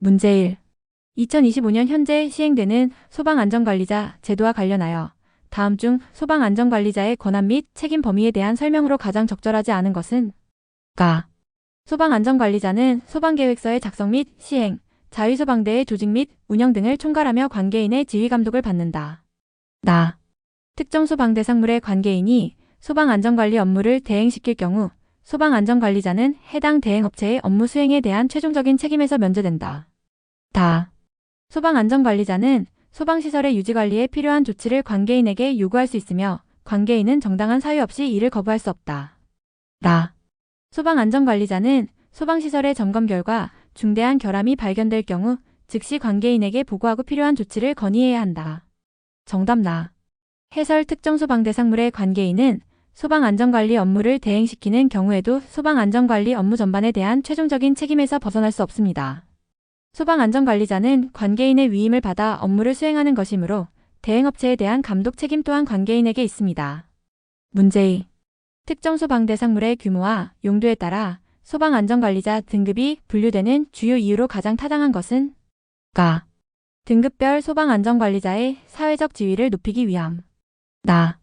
문제 1. 2025년 현재 시행되는 소방안전관리자 제도와 관련하여 다음 중 소방안전관리자의 권한 및 책임 범위에 대한 설명으로 가장 적절하지 않은 것은? 가. 소방안전관리자는 소방계획서의 작성 및 시행, 자위소방대의 조직 및 운영 등을 총괄하며 관계인의 지휘감독을 받는다. 나. 특정 소방대상물의 관계인이 소방안전관리 업무를 대행시킬 경우 소방안전관리자는 해당 대행업체의 업무 수행에 대한 최종적인 책임에서 면제된다. 다. 소방안전관리자는 소방시설의 유지관리에 필요한 조치를 관계인에게 요구할 수 있으며 관계인은 정당한 사유 없이 이를 거부할 수 없다. 라. 소방안전관리자는 소방시설의 점검 결과 중대한 결함이 발견될 경우 즉시 관계인에게 보고하고 필요한 조치를 건의해야 한다. 정답 나. 해설 특정 소방대상물의 관계인은 소방안전관리 업무를 대행시키는 경우에도 소방안전관리 업무 전반에 대한 최종적인 책임에서 벗어날 수 없습니다. 소방안전관리자는 관계인의 위임을 받아 업무를 수행하는 것이므로 대행업체에 대한 감독 책임 또한 관계인에게 있습니다. 문제 2. 특정 소방대상물의 규모와 용도에 따라 소방안전관리자 등급이 분류되는 주요 이유로 가장 타당한 것은? 가. 등급별 소방안전관리자의 사회적 지위를 높이기 위함. 나.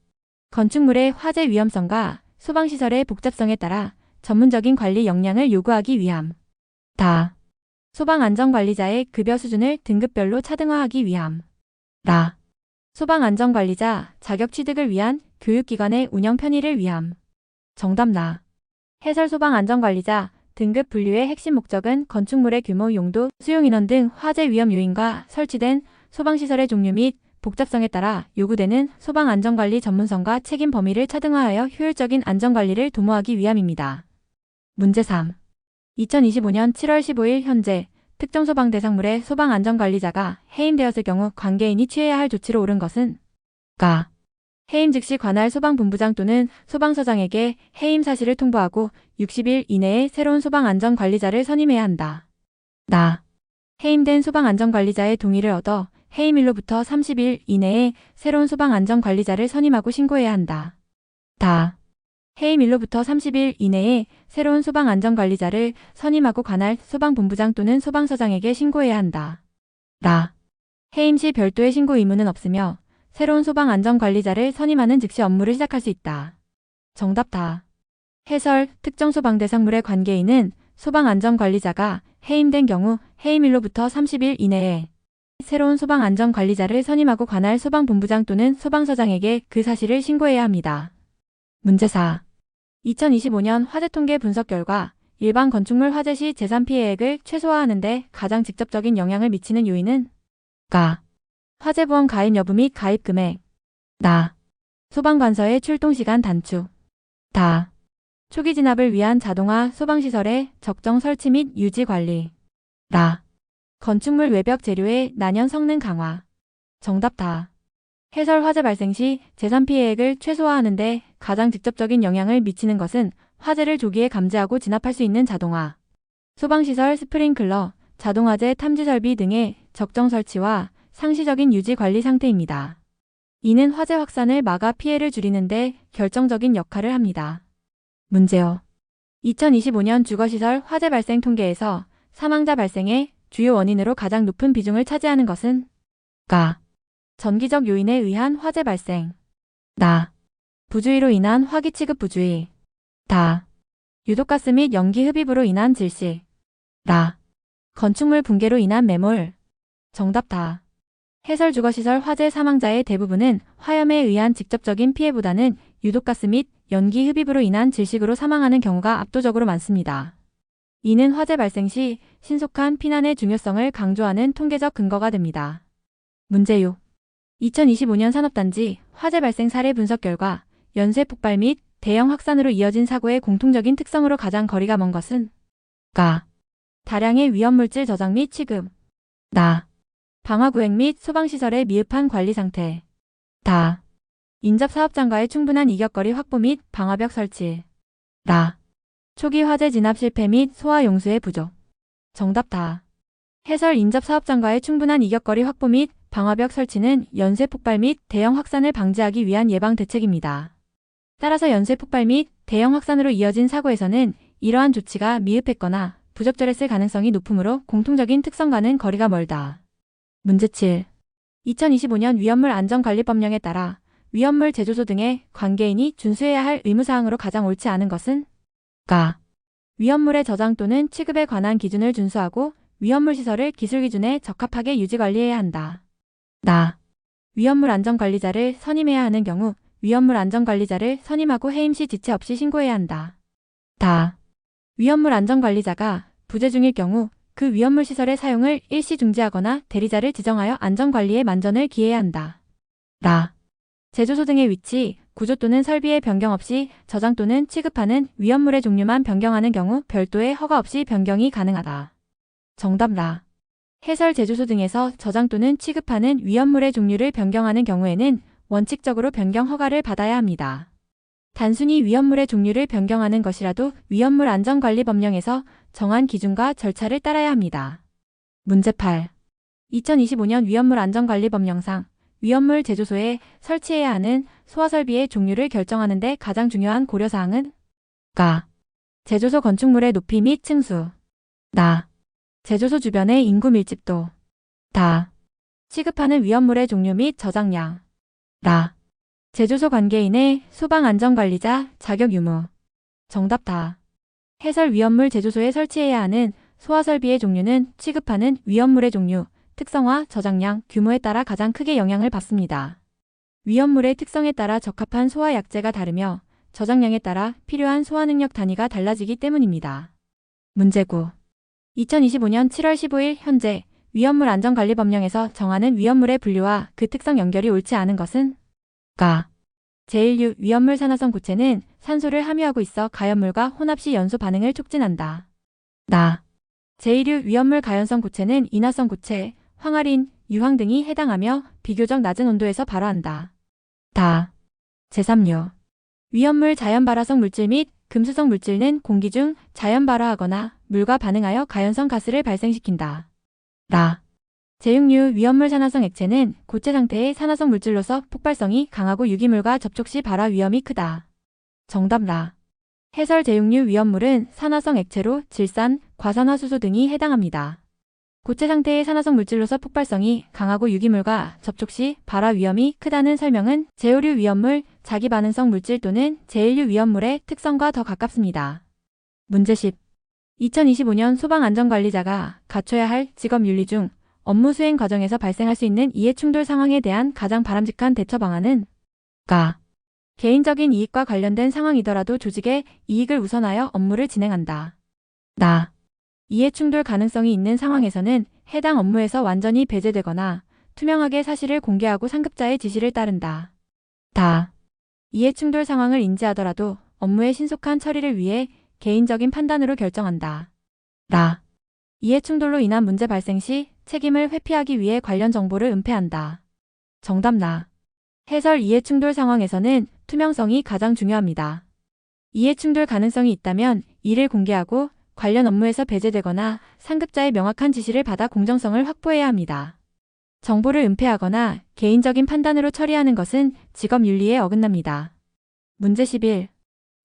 건축물의 화재 위험성과 소방시설의 복잡성에 따라 전문적인 관리 역량을 요구하기 위함. 다. 소방안전관리자의 급여 수준을 등급별로 차등화하기 위함. 라. 소방안전관리자 자격 취득을 위한 교육기관의 운영 편의를 위함. 정답 나. 해설 소방안전관리자 등급 분류의 핵심 목적은 건축물의 규모, 용도, 수용인원 등 화재 위험 요인과 설치된 소방시설의 종류 및 복잡성에 따라 요구되는 소방안전관리 전문성과 책임 범위를 차등화하여 효율적인 안전관리를 도모하기 위함입니다. 문제 3. 2025년 7월 15일 현재 특정 소방대상물의 소방안전관리자가 해임되었을 경우 관계인이 취해야 할 조치로 옳은 것은? 가. 해임 즉시 관할 소방본부장 또는 소방서장에게 해임 사실을 통보하고 60일 이내에 새로운 소방안전관리자를 선임해야 한다. 나. 해임된 소방안전관리자의 동의를 얻어 해임일로부터 30일 이내에 새로운 소방안전관리자를 선임하고 신고해야 한다. 다. 해임일로부터 30일 이내에 새로운 소방안전관리자를 선임하고 관할 소방본부장 또는 소방서장에게 신고해야 한다. 라. 해임 시 별도의 신고 의무는 없으며 새로운 소방안전관리자를 선임하는 즉시 업무를 시작할 수 있다. 정답 다. 해설 특정 소방대상물의 관계인은 소방안전관리자가 해임된 경우 해임일로부터 30일 이내에 새로운 소방안전관리자를 선임하고 관할 소방본부장 또는 소방서장에게 그 사실을 신고해야 합니다. 문제 4. 2025년 화재통계 분석 결과 일반 건축물 화재 시 재산 피해액을 최소화하는 데 가장 직접적인 영향을 미치는 요인은? 가. 화재보험 가입 여부 및 가입 금액. 나. 소방관서의 출동시간 단축. 다. 초기 진압을 위한 자동화 소방시설의 적정 설치 및 유지 관리. 라. 건축물 외벽 재료의 난연 성능 강화. 정답 다. 해설 화재 발생 시 재산 피해액을 최소화하는 데 가장 직접적인 영향을 미치는 것은 화재를 조기에 감지하고 진압할 수 있는 자동화, 소방시설 스프링클러, 자동화재 탐지 설비 등의 적정 설치와 상시적인 유지 관리 상태입니다. 이는 화재 확산을 막아 피해를 줄이는 데 결정적인 역할을 합니다. 문제요. 2025년 주거시설 화재 발생 통계에서 사망자 발생의 주요 원인으로 가장 높은 비중을 차지하는 것은? 가. 전기적 요인에 의한 화재 발생. 나. 부주의로 인한 화기 취급 부주의. 다. 유독가스 및 연기 흡입으로 인한 질식. 라. 건축물 붕괴로 인한 매몰. 정답 다. 해설 주거시설 화재 사망자의 대부분은 화염에 의한 직접적인 피해보다는 유독가스 및 연기 흡입으로 인한 질식으로 사망하는 경우가 압도적으로 많습니다. 이는 화재 발생 시 신속한 피난의 중요성을 강조하는 통계적 근거가 됩니다. 문제 6. 2025년 산업단지 화재 발생 사례 분석 결과 연쇄 폭발 및 대형 확산으로 이어진 사고의 공통적인 특성으로 가장 거리가 먼 것은? 가. 다량의 위험물질 저장 및 취급. 나. 방화구획 및 소방시설의 미흡한 관리 상태. 다. 인접사업장과의 충분한 이격거리 확보 및 방화벽 설치. 라. 초기 화재 진압 실패 및 소화 용수의 부족. 정답 다. 해설 인접사업장과의 충분한 이격거리 확보 및 방화벽 설치는 연쇄 폭발 및 대형 확산을 방지하기 위한 예방 대책입니다. 따라서 연쇄 폭발 및 대형 확산으로 이어진 사고에서는 이러한 조치가 미흡했거나 부적절했을 가능성이 높으므로 공통적인 특성과는 거리가 멀다. 문제 7. 2025년 위험물 안전관리법령에 따라 위험물 제조소 등의 관계인이 준수해야 할 의무사항으로 가장 옳지 않은 것은? 가. 위험물의 저장 또는 취급에 관한 기준을 준수하고 위험물 시설을 기술 기준에 적합하게 유지관리해야 한다. 나. 위험물 안전관리자를 선임해야 하는 경우 위험물 안전관리자를 선임하고 해임 시 지체 없이 신고해야 한다. 다. 위험물 안전관리자가 부재 중일 경우 그 위험물 시설의 사용을 일시 중지하거나 대리자를 지정하여 안전관리에 만전을 기해야 한다. 라. 제조소 등의 위치, 구조 또는 설비의 변경 없이 저장 또는 취급하는 위험물의 종류만 변경하는 경우 별도의 허가 없이 변경이 가능하다. 정답 라. 해설 제조소 등에서 저장 또는 취급하는 위험물의 종류를 변경하는 경우에는 원칙적으로 변경 허가를 받아야 합니다. 단순히 위험물의 종류를 변경하는 것이라도 위험물 안전관리법령에서 정한 기준과 절차를 따라야 합니다. 문제 8. 2025년 위험물 안전관리법령상 위험물 제조소에 설치해야 하는 소화설비의 종류를 결정하는 데 가장 중요한 고려사항은? 가. 제조소 건축물의 높이 및 층수. 나. 제조소 주변의 인구 밀집도. 다. 취급하는 위험물의 종류 및 저장량. 라. 제조소 관계인의 소방안전관리자 자격 유무. 정답 다. 해설 위험물 제조소에 설치해야 하는 소화설비의 종류는 취급하는 위험물의 종류, 특성화, 저장량, 규모에 따라 가장 크게 영향을 받습니다. 위험물의 특성에 따라 적합한 소화 약재가 다르며 저장량에 따라 필요한 소화 능력 단위가 달라지기 때문입니다. 문제 9. 2025년 7월 15일 현재 위험물 안전관리법령에서 정하는 위험물의 분류와 그 특성 연결이 옳지 않은 것은? 가. 제1류 위험물 산화성 고체는 산소를 함유하고 있어 가연물과 혼합 시 연소 반응을 촉진한다. 나. 제2류 위험물 가연성 고체는 인화성 고체, 황화린, 유황 등이 해당하며 비교적 낮은 온도에서 발화한다. 다. 제3류 위험물 자연발화성 물질 및 금수성 물질은 공기 중 자연 발화하거나 물과 반응하여 가연성 가스를 발생시킨다. 라. 제6류 위험물 산화성 액체는 고체 상태의 산화성 물질로서 폭발성이 강하고 유기물과 접촉 시 발화 위험이 크다. 정답 라. 해설 제6류 위험물은 산화성 액체로 질산, 과산화수소 등이 해당합니다. 고체 상태의 산화성 물질로서 폭발성이 강하고 유기물과 접촉 시 발화 위험이 크다는 설명은 제5류 위험물, 자기반응성 물질 또는 제1류 위험물의 특성과 더 가깝습니다. 문제 10. 2025년 소방안전관리자가 갖춰야 할 직업윤리 중 업무 수행 과정에서 발생할 수 있는 이해충돌 상황에 대한 가장 바람직한 대처 방안은? 가. 개인적인 이익과 관련된 상황이더라도 조직의 이익을 우선하여 업무를 진행한다. 나. 이해충돌 가능성이 있는 상황에서는 해당 업무에서 완전히 배제되거나 투명하게 사실을 공개하고 상급자의 지시를 따른다. 다. 이해충돌 상황을 인지하더라도 업무의 신속한 처리를 위해 개인적인 판단으로 결정한다. 라. 이해충돌로 인한 문제 발생 시 책임을 회피하기 위해 관련 정보를 은폐한다. 정답 나. 해설 이해충돌 상황에서는 투명성이 가장 중요합니다. 이해충돌 가능성이 있다면 이를 공개하고 관련 업무에서 배제되거나 상급자의 명확한 지시를 받아 공정성을 확보해야 합니다. 정보를 은폐하거나 개인적인 판단으로 처리하는 것은 직업윤리에 어긋납니다. 문제 11.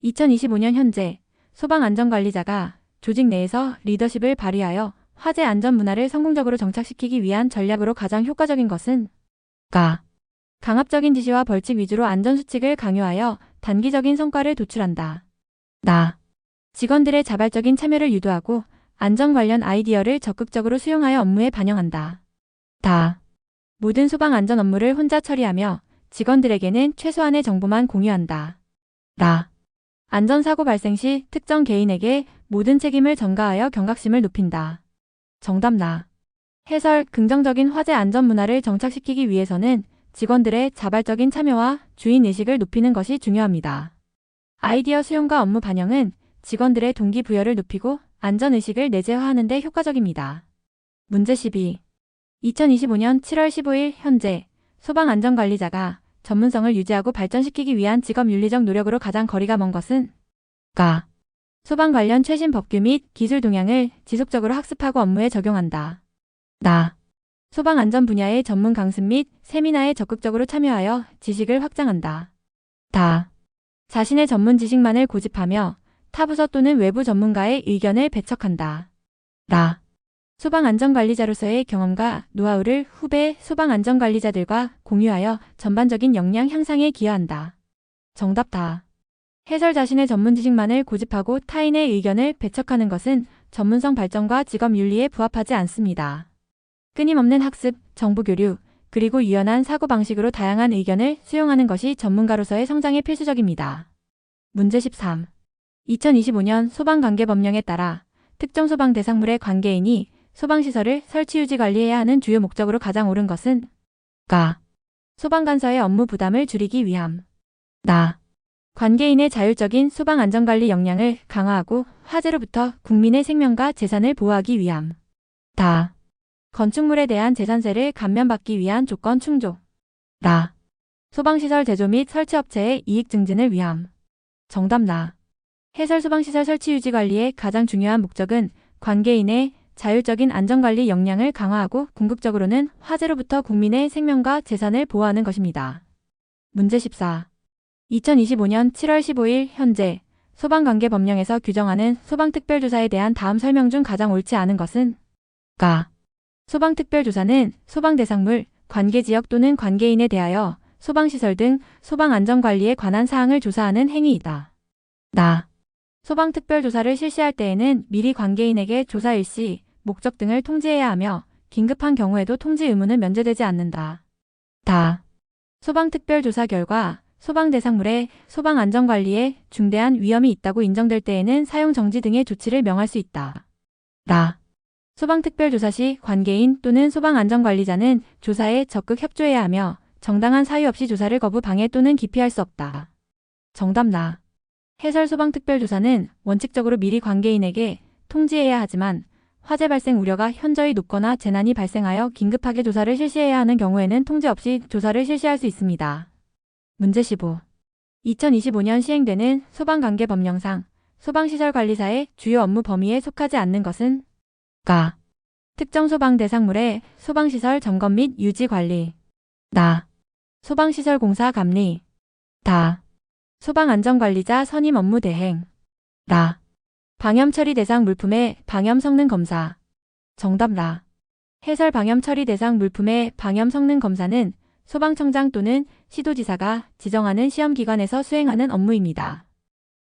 2025년 현재 소방안전관리자가 조직 내에서 리더십을 발휘하여 화재 안전 문화를 성공적으로 정착시키기 위한 전략으로 가장 효과적인 것은? 가. 강압적인 지시와 벌칙 위주로 안전수칙을 강요하여 단기적인 성과를 도출한다. 나. 직원들의 자발적인 참여를 유도하고 안전 관련 아이디어를 적극적으로 수용하여 업무에 반영한다. 다. 모든 소방 안전 업무를 혼자 처리하며 직원들에게는 최소한의 정보만 공유한다. 라. 안전사고 발생 시 특정 개인에게 모든 책임을 전가하여 경각심을 높인다. 정답 나. 해설 긍정적인 화재 안전 문화를 정착시키기 위해서는 직원들의 자발적인 참여와 주인의식을 높이는 것이 중요합니다. 아이디어 수용과 업무 반영은 직원들의 동기부여를 높이고 안전의식을 내재화하는 데 효과적입니다. 문제 12. 2025년 7월 15일 현재 소방안전관리자가 전문성을 유지하고 발전시키기 위한 직업윤리적 노력으로 가장 거리가 먼 것은? 가. 소방 관련 최신 법규 및 기술 동향을 지속적으로 학습하고 업무에 적용한다. 나. 소방안전 분야의 전문 강습 및 세미나에 적극적으로 참여하여 지식을 확장한다. 다. 자신의 전문 지식만을 고집하며 타 부서 또는 외부 전문가의 의견을 배척한다. 라. 소방안전관리자로서의 경험과 노하우를 후배 소방안전관리자들과 공유하여 전반적인 역량 향상에 기여한다. 정답 다. 해설 자신의 전문 지식만을 고집하고 타인의 의견을 배척하는 것은 전문성 발전과 직업 윤리에 부합하지 않습니다. 끊임없는 학습, 정보 교류, 그리고 유연한 사고방식으로 다양한 의견을 수용하는 것이 전문가로서의 성장에 필수적입니다. 문제 13. 2025년 소방관계법령에 따라 특정 소방 대상물의 관계인이 소방시설을 설치 유지 관리해야 하는 주요 목적으로 가장 옳은 것은 가. 소방관서의 업무 부담을 줄이기 위함. 나. 관계인의 자율적인 소방안전관리 역량을 강화하고 화재로부터 국민의 생명과 재산을 보호하기 위함. 다. 건축물에 대한 재산세를 감면받기 위한 조건 충족. 라. 소방시설 제조 및 설치업체의 이익 증진을 위함. 정답 나. 해설 소방시설 설치 유지 관리의 가장 중요한 목적은 관계인의 자율적인 안전관리 역량을 강화하고 궁극적으로는 화재로부터 국민의 생명과 재산을 보호하는 것입니다. 문제 14. 2025년 7월 15일 현재 소방관계법령에서 규정하는 소방특별조사에 대한 다음 설명 중 가장 옳지 않은 것은 가. 소방특별조사는 소방대상물, 관계지역 또는 관계인에 대하여 소방시설 등 소방안전관리에 관한 사항을 조사하는 행위이다. 나. 소방특별조사를 실시할 때에는 미리 관계인에게 조사 일시, 목적 등을 통지해야 하며 긴급한 경우에도 통지 의무는 면제되지 않는다. 다. 소방특별조사 결과 소방 대상물의 소방안전관리에 중대한 위험이 있다고 인정될 때에는 사용정지 등의 조치를 명할 수 있다. 라. 소방특별조사 시 관계인 또는 소방안전관리자는 조사에 적극 협조해야 하며 정당한 사유 없이 조사를 거부 방해 또는 기피할 수 없다. 정답 나. 해설 소방특별조사는 원칙적으로 미리 관계인에게 통지해야 하지만 화재 발생 우려가 현저히 높거나 재난이 발생하여 긴급하게 조사를 실시해야 하는 경우에는 통지 없이 조사를 실시할 수 있습니다. 문제 15. 2025년 시행되는 소방관계법령상 소방시설관리사의 주요 업무 범위에 속하지 않는 것은 가. 특정 소방 대상물의 소방시설 점검 및 유지 관리. 나. 소방시설 공사 감리. 다. 소방안전관리자 선임 업무 대행. 라. 방염 처리 대상 물품의 방염 성능 검사. 정답 라. 해설 방염 처리 대상 물품의 방염 성능 검사는 소방청장 또는 시도지사가 지정하는 시험기관에서 수행하는 업무입니다.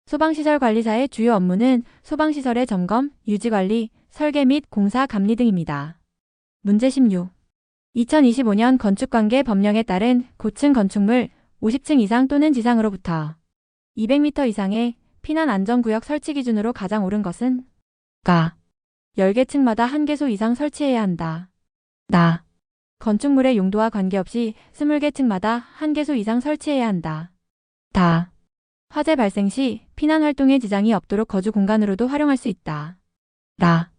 소방시설관리사의 주요 업무는 소방시설의 점검, 유지관리, 설계 및 공사 감리 등입니다. 문제 16. 2025년 건축관계 법령에 따른 고층 건축물 50층 이상 또는 지상으로부터 200m 이상의 피난안전구역 설치 기준으로 가장 옳은 것은 가. 10개 층마다 1개소 이상 설치해야 한다. 나. 건축물의 용도와 관계없이 20개 층마다 1개소 이상 설치해야 한다. 다. 화재 발생 시 피난활동에 지장이 없도록 거주 공간으로도 활용할 수 있다. 라.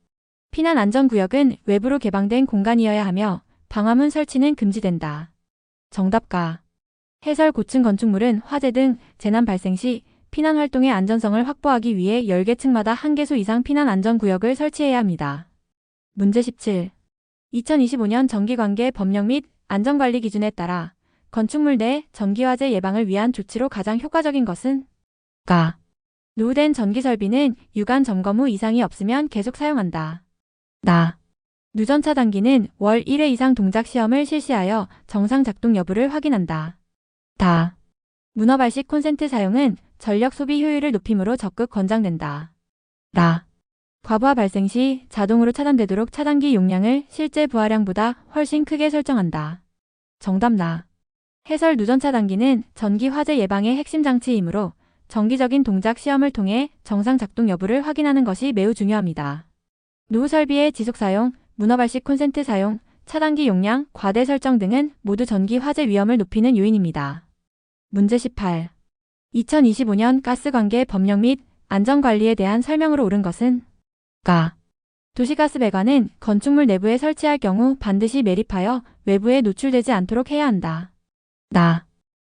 피난안전구역은 외부로 개방된 공간이어야 하며 방화문 설치는 금지된다. 정답 가. 해설 고층 건축물은 화재 등 재난 발생 시 피난 활동의 안전성을 확보하기 위해 10개 층마다 1개소 이상 피난 안전구역을 설치해야 합니다. 문제 17. 2025년 전기관계 법령 및 안전관리 기준에 따라 건축물 내 전기화재 예방을 위한 조치로 가장 효과적인 것은 가. 노후된 전기설비는 유관 점검 후 이상이 없으면 계속 사용한다. 나. 누전 차단기는 월 1회 이상 동작 시험을 실시하여 정상 작동 여부를 확인한다. 다. 문어 발식 콘센트 사용은 전력 소비 효율을 높임으로 적극 권장된다. 라. 과부하 발생 시 자동으로 차단되도록 차단기 용량을 실제 부하량보다 훨씬 크게 설정한다. 정답 나. 해설 누전 차단기는 전기 화재 예방의 핵심 장치이므로 정기적인 동작 시험을 통해 정상 작동 여부를 확인하는 것이 매우 중요합니다. 노후 설비의 지속 사용, 문어 발식 콘센트 사용, 차단기 용량, 과대 설정 등은 모두 전기 화재 위험을 높이는 요인입니다. 문제 18. 2025년 가스관계 법령 및 안전관리에 대한 설명으로 옳은 것은 가. 도시가스 배관은 건축물 내부에 설치할 경우 반드시 매립하여 외부에 노출되지 않도록 해야 한다. 나.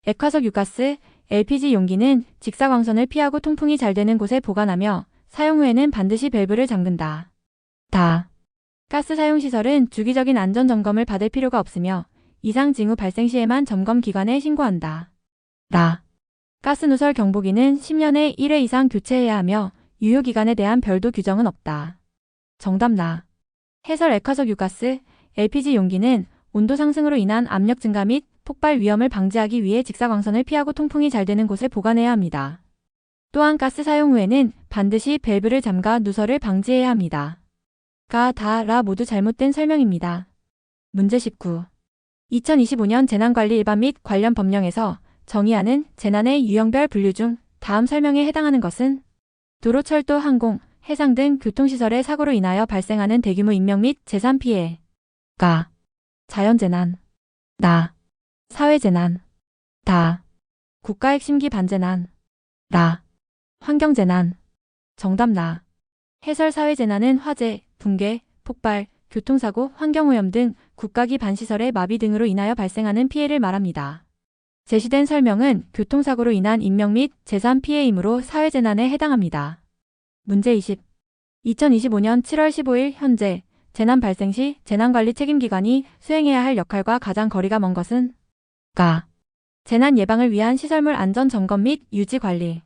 액화석 유가스, LPG 용기는 직사광선을 피하고 통풍이 잘 되는 곳에 보관하며 사용 후에는 반드시 밸브를 잠근다. 다. 가스 사용 시설은 주기적인 안전점검을 받을 필요가 없으며 이상 징후 발생 시에만 점검기관에 신고한다. 라. 가스 누설 경보기는 10년에 1회 이상 교체해야 하며 유효기간에 대한 별도 규정은 없다. 정답 나. 해설 액화석 유가스, LPG 용기는 온도 상승으로 인한 압력 증가 및 폭발 위험을 방지하기 위해 직사광선을 피하고 통풍이 잘 되는 곳에 보관해야 합니다. 또한 가스 사용 후에는 반드시 밸브를 잠가 누설을 방지해야 합니다. 가, 다, 라 모두 잘못된 설명입니다. 문제 19. 2025년 재난관리 일반 및 관련 법령에서 정의하는 재난의 유형별 분류 중 다음 설명에 해당하는 것은 도로, 철도, 항공, 해상 등 교통시설의 사고로 인하여 발생하는 대규모 인명 및 재산 피해. 가. 자연재난. 나. 사회재난. 다. 국가핵심 기반재난. 라. 환경재난. 정답 나. 해설 사회재난은 화재, 붕괴, 폭발, 교통사고, 환경오염 등 국가기반시설의 마비 등으로 인하여 발생하는 피해를 말합니다. 제시된 설명은 교통사고로 인한 인명 및 재산 피해이므로 사회재난에 해당합니다. 문제 20. 2025년 7월 15일 현재 재난 발생 시 재난관리 책임기관이 수행해야 할 역할과 가장 거리가 먼 것은 가. 재난 예방을 위한 시설물 안전 점검 및 유지 관리.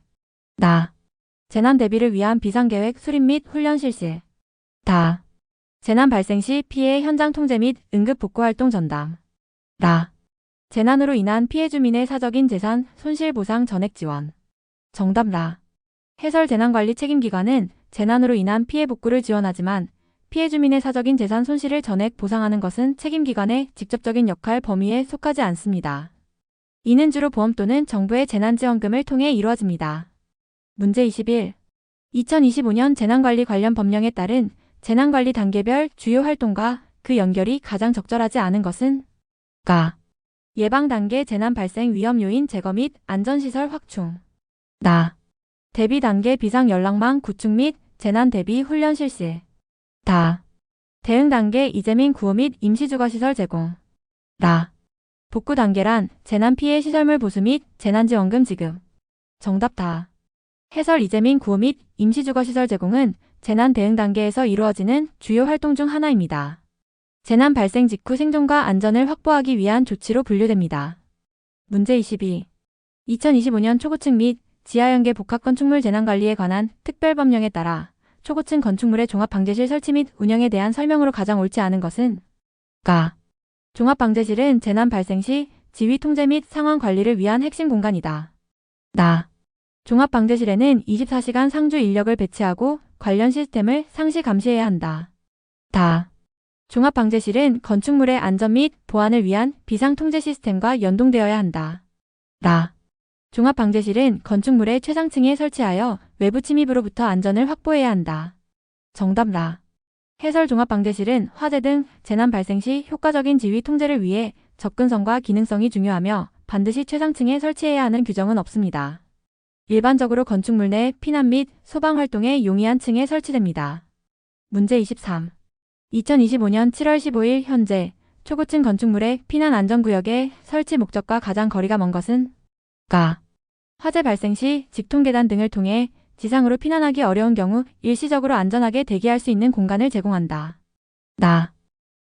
나. 재난 대비를 위한 비상계획 수립 및 훈련 실시. 다. 재난 발생 시 피해 현장 통제 및 응급 복구 활동 전담. 라. 재난으로 인한 피해 주민의 사적인 재산 손실 보상 전액 지원. 정답 라. 해설 재난관리 책임기관은 재난으로 인한 피해 복구를 지원하지만 피해 주민의 사적인 재산 손실을 전액 보상하는 것은 책임기관의 직접적인 역할 범위에 속하지 않습니다. 이는 주로 보험 또는 정부의 재난지원금을 통해 이루어집니다. 문제 21. 2025년 재난관리 관련 법령에 따른 재난관리 단계별 주요 활동과 그 연결이 가장 적절하지 않은 것은 가. 예방 단계 재난 발생 위험 요인 제거 및 안전시설 확충. 나. 대비 단계 비상 연락망 구축 및 재난 대비 훈련 실시. 다. 대응 단계 이재민 구호 및 임시주거시설 제공. 라. 복구 단계란 재난 피해 시설물 보수 및 재난지원금 지급. 정답 다. 해설 이재민 구호 및 임시주거시설 제공은 재난 대응 단계에서 이루어지는 주요 활동 중 하나입니다. 재난 발생 직후 생존과 안전을 확보하기 위한 조치로 분류됩니다. 문제 22. 2025년 초고층 및 지하연계 복합건축물 재난관리에 관한 특별법령에 따라 초고층 건축물의 종합방제실 설치 및 운영에 대한 설명으로 가장 옳지 않은 것은 가. 종합방제실은 재난 발생 시 지휘 통제 및 상황 관리를 위한 핵심 공간이다. 나. 종합방제실에는 24시간 상주 인력을 배치하고 관련 시스템을 상시 감시해야 한다. 다. 종합방제실은 건축물의 안전 및 보안을 위한 비상통제 시스템과 연동되어야 한다. 라. 종합방제실은 건축물의 최상층에 설치하여 외부 침입으로부터 안전을 확보해야 한다. 정답 라. 해설 종합방제실은 화재 등 재난 발생 시 효과적인 지휘 통제를 위해 접근성과 기능성이 중요하며 반드시 최상층에 설치해야 하는 규정은 없습니다. 일반적으로 건축물 내 피난 및 소방 활동에 용이한 층에 설치됩니다. 문제 23. 2025년 7월 15일 현재 초고층 건축물의 피난 안전구역의 설치 목적과 가장 거리가 먼 것은 가. 화재 발생 시 직통계단 등을 통해 지상으로 피난하기 어려운 경우 일시적으로 안전하게 대기할 수 있는 공간을 제공한다. 나.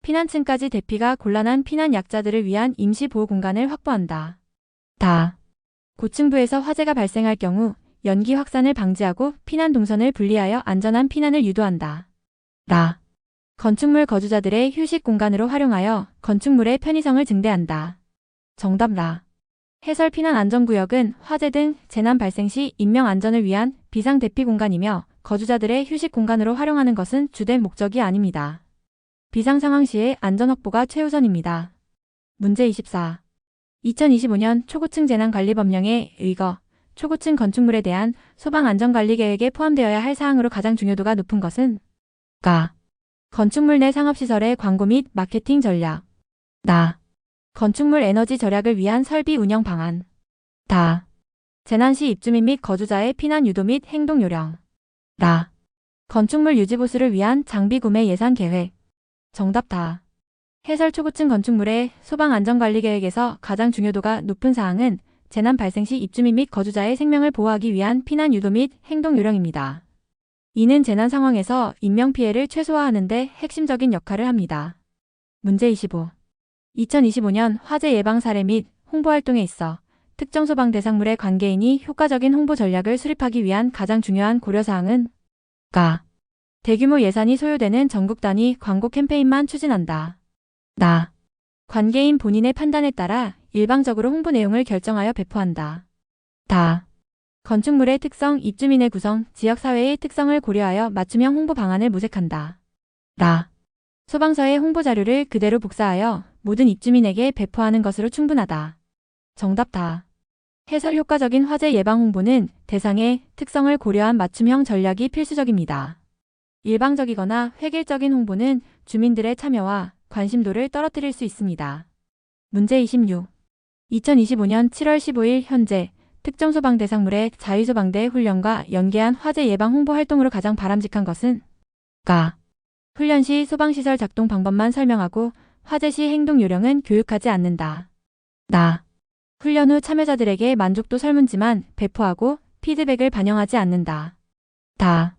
피난층까지 대피가 곤란한 피난 약자들을 위한 임시 보호 공간을 확보한다. 다. 고층부에서 화재가 발생할 경우 연기 확산을 방지하고 피난 동선을 분리하여 안전한 피난을 유도한다. 라. 건축물 거주자들의 휴식 공간으로 활용하여 건축물의 편의성을 증대한다. 정답 라. 해설 피난 안전구역은 화재 등 재난 발생 시 인명 안전을 위한 비상 대피 공간이며 거주자들의 휴식 공간으로 활용하는 것은 주된 목적이 아닙니다. 비상 상황 시의 안전 확보가 최우선입니다. 문제 24. 2025년 초고층 재난관리법령에 의거 초고층 건축물에 대한 소방안전관리 계획에 포함되어야 할 사항으로 가장 중요도가 높은 것은 가. 건축물 내 상업시설의 광고 및 마케팅 전략. 나. 건축물 에너지 절약을 위한 설비 운영 방안. 다. 재난시 입주민 및 거주자의 피난 유도 및 행동 요령. 라. 건축물 유지 보수를 위한 장비 구매 예산 계획. 정답 다. 해설 초고층 건축물의 소방안전관리 계획에서 가장 중요도가 높은 사항은 재난 발생 시 입주민 및 거주자의 생명을 보호하기 위한 피난 유도 및 행동 요령입니다. 이는 재난 상황에서 인명피해를 최소화하는 데 핵심적인 역할을 합니다. 문제 25. 2025년 화재 예방 사례 및 홍보활동에 있어 특정 소방 대상물의 관계인이 효과적인 홍보 전략을 수립하기 위한 가장 중요한 고려사항은 가. 대규모 예산이 소요되는 전국 단위 광고 캠페인만 추진한다. 나. 관계인 본인의 판단에 따라 일방적으로 홍보 내용을 결정하여 배포한다. 다. 건축물의 특성, 입주민의 구성, 지역사회의 특성을 고려하여 맞춤형 홍보 방안을 모색한다. 라. 소방서의 홍보 자료를 그대로 복사하여 모든 입주민에게 배포하는 것으로 충분하다. 정답 다. 해설 효과적인 화재 예방 홍보는 대상의 특성을 고려한 맞춤형 전략이 필수적입니다. 일방적이거나 획일적인 홍보는 주민들의 참여와 관심도를 떨어뜨릴 수 있습니다. 문제 26. 2025년 7월 15일 현재 특정 소방 대상물의 자위소방대 훈련과 연계한 화재 예방 홍보 활동으로 가장 바람직한 것은 가. 훈련 시 소방시설 작동 방법만 설명하고 화재 시 행동 요령은 교육하지 않는다. 나. 훈련 후 참여자들에게 만족도 설문지만 배포하고 피드백을 반영하지 않는다. 다.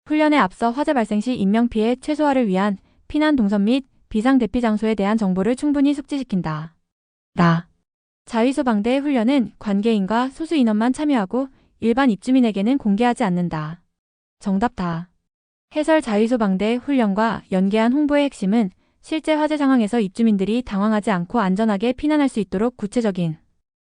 훈련에 앞서 화재 발생 시 인명피해 최소화를 위한 피난 동선 및 비상대피 장소에 대한 정보를 충분히 숙지시킨다. 라. 자위소방대 훈련은 관계인과 소수 인원만 참여하고 일반 입주민에게는 공개하지 않는다. 정답 다. 해설 자위소방대 훈련과 연계한 홍보의 핵심은 실제 화재 상황에서 입주민들이 당황하지 않고 안전하게 피난할 수 있도록 구체적인